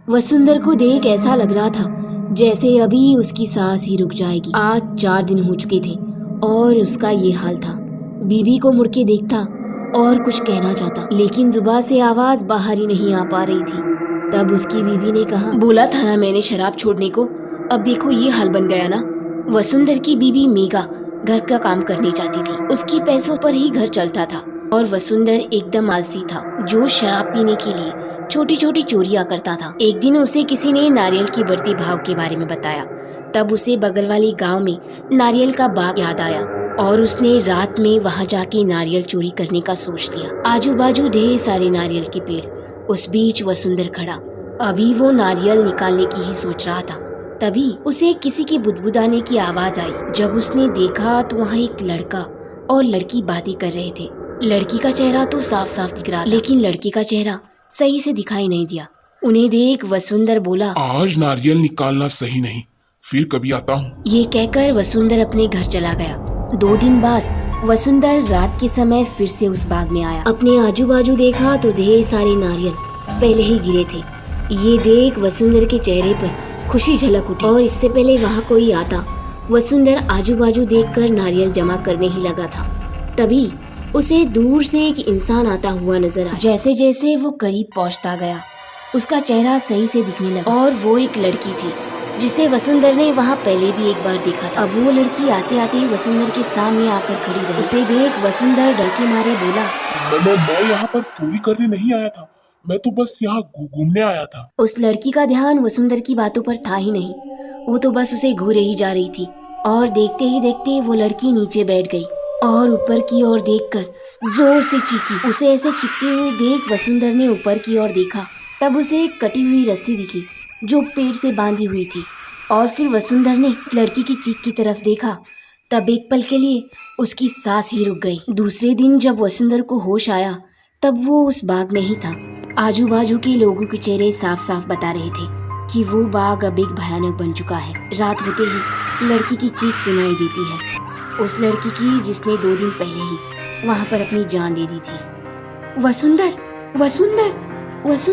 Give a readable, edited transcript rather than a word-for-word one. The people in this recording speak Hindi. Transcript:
वसुंधर को देख ऐसा लग रहा था जैसे अभी उसकी सांस ही रुक जाएगी। आज 4 दिन हो चुके थे और उसका ये हाल था। बीबी को मुड़ के देखता और कुछ कहना चाहता, लेकिन जुबान से आवाज बाहर ही नहीं आ पा रही थी। तब उसकी बीबी ने कहा, बोला था ना मैंने शराब छोड़ने को, अब देखो ये हाल बन गया ना। वसुंधर की बीबी मेघा घर का काम करनी चाहती थी। उसकी पैसों पर ही घर चलता था और वसुंधर एकदम आलसी था जो शराब पीने के लिए छोटी छोटी चोरियां करता था। एक दिन उसे किसी ने नारियल की बढ़ती भाव के बारे में बताया। तब उसे बगल वाले गांव में नारियल का बाग याद आया और उसने रात में वहां जाके नारियल चोरी करने का सोच लिया। आजू बाजू ढेर सारे नारियल के पेड़, उस बीच वसुंधर खड़ा। अभी वो नारियल निकालने की ही सोच रहा था, तभी उसे किसी की बुदबुदाने की आवाज आई। जब उसने देखा तो वहाँ एक लड़का और लड़की बातें कर रहे थे। लड़की का चेहरा तो साफ साफ दिख रहा था, लेकिन लड़के का चेहरा सही से दिखाई नहीं दिया। उन्हें देख वसुंधर बोला, आज नारियल निकालना सही नहीं, फिर कभी आता हूँ। ये कहकर वसुंधर अपने घर चला गया। 2 दिन बाद वसुंधर रात के समय फिर से उस बाग में आया। अपने आजू बाजू देखा तो ढेर सारे नारियल पहले ही गिरे थे। ये देख वसुंधर के चेहरे पर खुशी झलक उठी और इससे पहले वहाँ कोई आता, वसुंधर आजू बाजू देखकर नारियल जमा करने ही लगा था। तभी उसे दूर से एक इंसान आता हुआ नजर आया। जैसे जैसे वो करीब पहुंचता गया, उसका चेहरा सही से दिखने लगा और वो एक लड़की थी जिसे वसुंधर ने वहाँ पहले भी एक बार देखा था। अब वो लड़की आते आते वसुंधर के सामने आकर खड़ी रही। उसे देख वसुंधर डर के मारे बोला, मैं यहाँ पर चोरी करने नहीं आया था, मैं तो बस यहाँ घूमने आया था। उस लड़की का ध्यान वसुंधर की बातों पर था ही नहीं, वो तो बस उसे घूरे ही जा रही थी। और देखते ही देखते वो लड़की नीचे बैठ गई और ऊपर की ओर देखकर जोर से चीखी। उसे ऐसे चीखते हुए देख वसुंधर ने ऊपर की ओर देखा। तब उसे एक कटी हुई रस्सी दिखी जो पेड़ से बांधी हुई थी। और फिर वसुंधर ने लड़की की चीख की तरफ देखा। तब एक पल के लिए उसकी सांस ही रुक गई। दूसरे दिन जब वसुंधर को होश आया तब वो उस बाग में ही था। आजू बाजू के लोगों के चेहरे साफ साफ बता रहे थे कि वो बाग अब एक भयानक बन चुका है। रात होते ही लड़की की चीख सुनाई देती है, उस लड़की की जिसने 2 दिन पहले ही वहां पर अपनी जान दे दी थी। वसुंधर, वसुंधर, वसुंधर।